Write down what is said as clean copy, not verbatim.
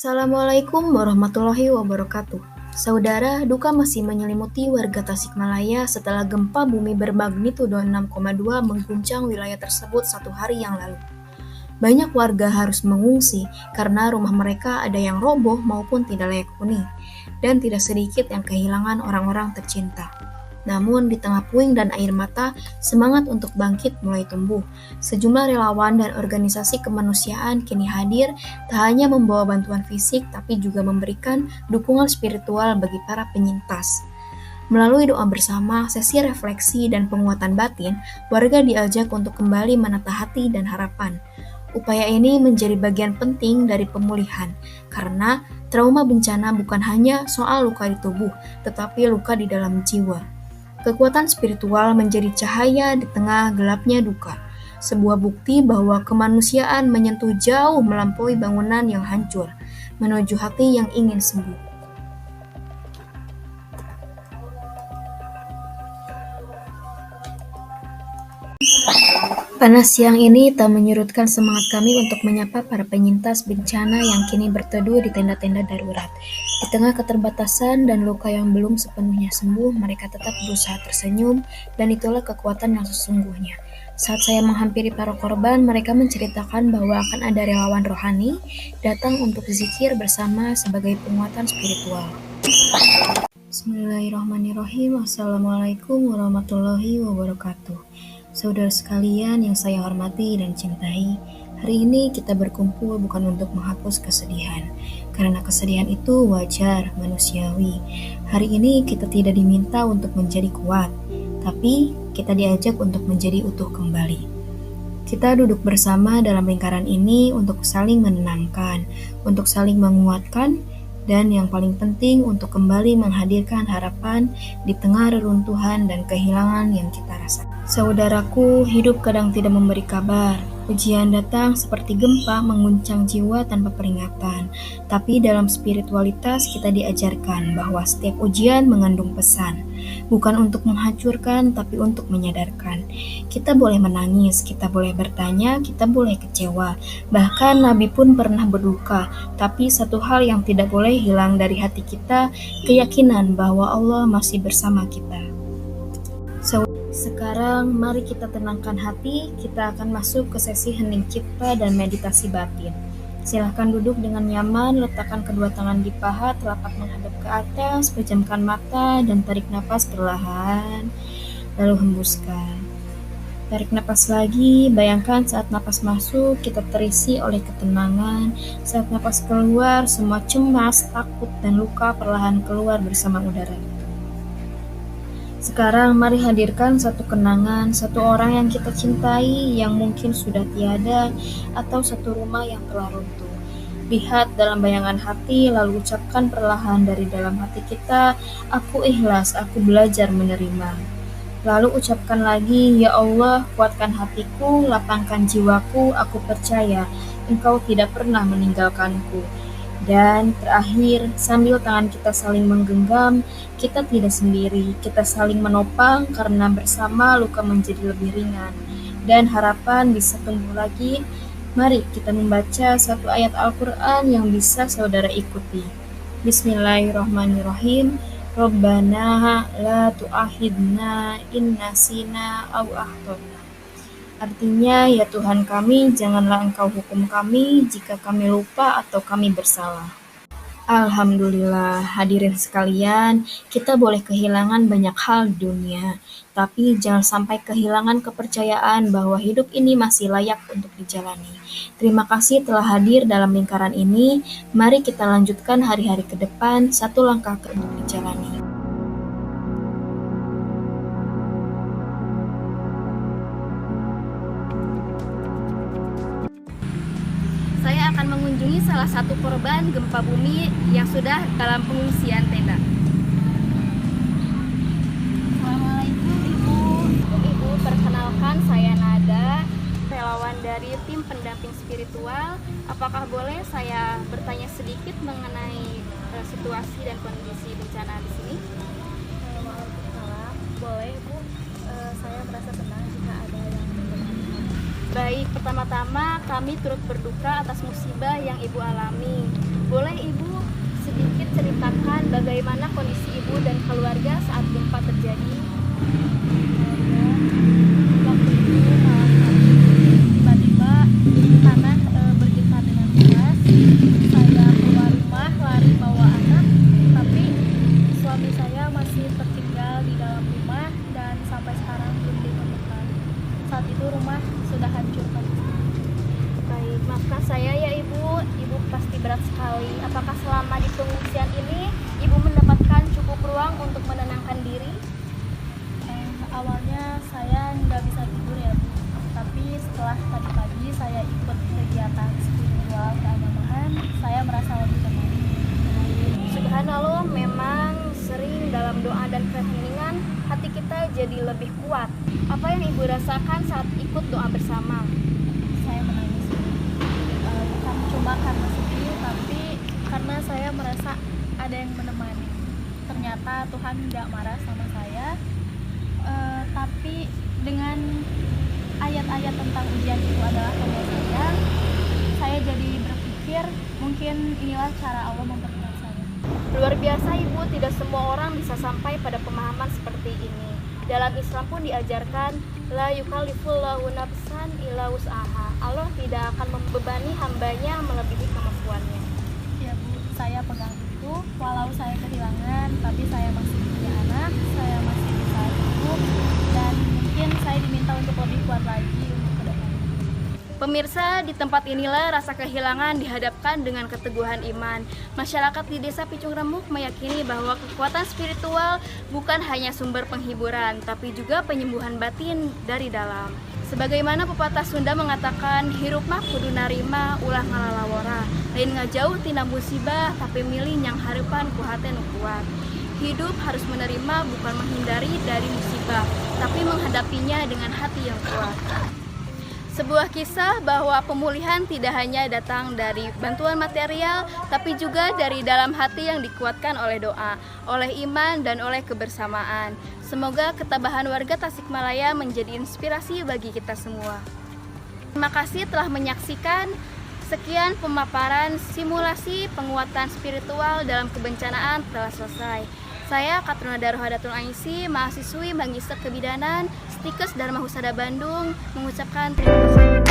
Assalamualaikum warahmatullahi wabarakatuh. Saudara, duka masih menyelimuti warga Tasikmalaya setelah gempa bumi bermagnitudo 6,2 mengguncang wilayah tersebut 1 hari yang lalu. Banyak warga harus mengungsi karena rumah mereka ada yang roboh maupun tidak layak huni, dan tidak sedikit yang kehilangan orang-orang tercinta. Namun, di tengah puing dan air mata, semangat untuk bangkit mulai tumbuh. Sejumlah relawan dan organisasi kemanusiaan kini hadir, tak hanya membawa bantuan fisik, tapi juga memberikan dukungan spiritual bagi para penyintas. Melalui doa bersama, sesi refleksi, dan penguatan batin, warga diajak untuk kembali menata hati dan harapan. Upaya ini menjadi bagian penting dari pemulihan, karena trauma bencana bukan hanya soal luka di tubuh, tetapi luka di dalam jiwa. Kekuatan spiritual menjadi cahaya di tengah gelapnya duka, sebuah bukti bahwa kemanusiaan menyentuh jauh melampaui bangunan yang hancur, menuju hati yang ingin sembuh. Panas siang ini tak menyurutkan semangat kami untuk menyapa para penyintas bencana yang kini berteduh di tenda-tenda darurat. Di tengah keterbatasan dan luka yang belum sepenuhnya sembuh, mereka tetap berusaha tersenyum, dan itulah kekuatan yang sesungguhnya. Saat saya menghampiri para korban, mereka menceritakan bahwa akan ada relawan rohani datang untuk zikir bersama sebagai penguatan spiritual. Bismillahirrahmanirrahim. Assalamualaikum warahmatullahi wabarakatuh. Saudara sekalian yang saya hormati dan cintai, hari ini kita berkumpul bukan untuk menghapus kesedihan, karena kesedihan itu wajar, manusiawi. Hari ini kita tidak diminta untuk menjadi kuat, tapi kita diajak untuk menjadi utuh kembali. Kita duduk bersama dalam lingkaran ini untuk saling menenangkan, untuk saling menguatkan, dan yang paling penting untuk kembali menghadirkan harapan di tengah reruntuhan dan kehilangan yang kita rasakan. Saudaraku, hidup kadang tidak memberi kabar. Ujian datang seperti gempa mengguncang jiwa tanpa peringatan. Tapi dalam spiritualitas kita diajarkan bahwa setiap ujian mengandung pesan. Bukan untuk menghancurkan, tapi untuk menyadarkan. Kita boleh menangis, kita boleh bertanya, kita boleh kecewa. Bahkan Nabi pun pernah berduka. Tapi satu hal yang tidak boleh hilang dari hati kita, keyakinan bahwa Allah masih bersama kita. Sekarang mari kita tenangkan hati, kita akan masuk ke sesi hening cipta dan meditasi batin. Silahkan duduk dengan nyaman, letakkan kedua tangan di paha, telapak menghadap ke atas, pejamkan mata, dan tarik napas perlahan, lalu hembuskan. Tarik napas lagi, bayangkan saat napas masuk, kita terisi oleh ketenangan. Saat napas keluar, semua cemas, takut, dan luka perlahan keluar bersama udara. Sekarang mari hadirkan satu kenangan, satu orang yang kita cintai yang mungkin sudah tiada, atau satu rumah yang telah runtuh. Lihat dalam bayangan hati, lalu ucapkan perlahan dari dalam hati kita, aku ikhlas, aku belajar menerima. Lalu ucapkan lagi, ya Allah, kuatkan hatiku, lapangkan jiwaku, aku percaya, Engkau tidak pernah meninggalkanku. Dan terakhir, sambil tangan kita saling menggenggam, kita tidak sendiri, kita saling menopang karena bersama luka menjadi lebih ringan. Dan harapan bisa tumbuh lagi. Mari kita membaca satu ayat Al-Quran yang bisa saudara ikuti. Bismillahirrahmanirrahim. Rabbana la tu'akhidna in nasina aw akhtana. Artinya, ya Tuhan kami, janganlah Engkau hukum kami jika kami lupa atau kami bersalah. Alhamdulillah, hadirin sekalian, kita boleh kehilangan banyak hal di dunia, tapi jangan sampai kehilangan kepercayaan bahwa hidup ini masih layak untuk dijalani. Terima kasih telah hadir dalam lingkaran ini. Mari kita lanjutkan hari-hari ke depan, satu langkah untuk dijalani. Saya akan mengunjungi salah satu korban gempa bumi yang sudah dalam pengungsian tenda. Assalamualaikum Ibu. Ibu, perkenalkan saya Nada, relawan dari tim pendamping spiritual. Apakah boleh saya bertanya sedikit mengenai situasi dan kondisi bencana di sini? Waalaikumsalam. Boleh Bu, saya merasa senang jika ada yang bertanya. Baik, pertama-tama kami turut berduka atas musibah yang Ibu alami. Boleh Ibu sedikit ceritakan bagaimana kondisi Ibu dan keluarga saat gempa terjadi? Waktu itu malam hari tiba-tiba tanah bergetar dengan keras. Saya keluar rumah lari bawa anak, tapi suami saya masih tertinggal di dalam rumah dan sampai sekarang belum ditemukan. Saat itu rumah sudah hancur kondisi. Baik, maafkan saya ya Ibu. Ibu pasti berat sekali. Apakah selama di pengungsian ini Ibu mendapatkan cukup ruang untuk menenangkan diri? Awalnya saya nggak bisa tidur ya Bu, tapi setelah tadi pagi saya ikut kegiatan spiritual keagamaan, saya merasa lebih tenang. Subhanallah, memang sering dalam doa dan keheningan hati kita jadi lebih kuat. Apa yang Ibu rasakan saat ikut doa bersama? Saya menangis, bukan cuma karena sedih, tapi karena saya merasa ada yang menemani. Ternyata Tuhan nggak marah sama saya, tapi dengan ayat-ayat tentang ujian itu adalah karya saya jadi berpikir mungkin inilah cara Allah memperkuat saya. Luar biasa Ibu, tidak semua orang bisa sampai pada pemahaman seperti ini. Dalam Islam pun diajarkan la yukallifullahu nafsan illa wus'aha. Allah tidak akan membebani hambanya melebihi kemampuannya. Ya Bu, saya pegang itu. Walau saya kehilangan, tapi saya masih punya anak, saya masih bisa hidup, dan mungkin saya diminta untuk lebih kuat lagi untuk ke depan. Pemirsa, di tempat inilah rasa kehilangan dihadapkan dengan keteguhan iman. Masyarakat di Desa Picung Remuk meyakini bahwa kekuatan spiritual bukan hanya sumber penghiburan, tapi juga penyembuhan batin dari dalam. Sebagaimana pepatah Sunda mengatakan, hirup mah kudu narima ulah ngalalawora. Lain ngajauh tina musibah, tapi milih nyang harapan ku hate nu kuat. Hidup harus menerima bukan menghindari dari musibah, tapi menghadapinya dengan hati yang kuat. Sebuah kisah bahwa pemulihan tidak hanya datang dari bantuan material, tapi juga dari dalam hati yang dikuatkan oleh doa, oleh iman, dan oleh kebersamaan. Semoga ketabahan warga Tasikmalaya menjadi inspirasi bagi kita semua. Terima kasih telah menyaksikan. Sekian pemaparan simulasi penguatan spiritual dalam kebencanaan telah selesai. Saya Katruna Darohadatul Aisi, mahasiswi Magister Kebidanan, Stikes Dharma Husada Bandung, mengucapkan terima kasih.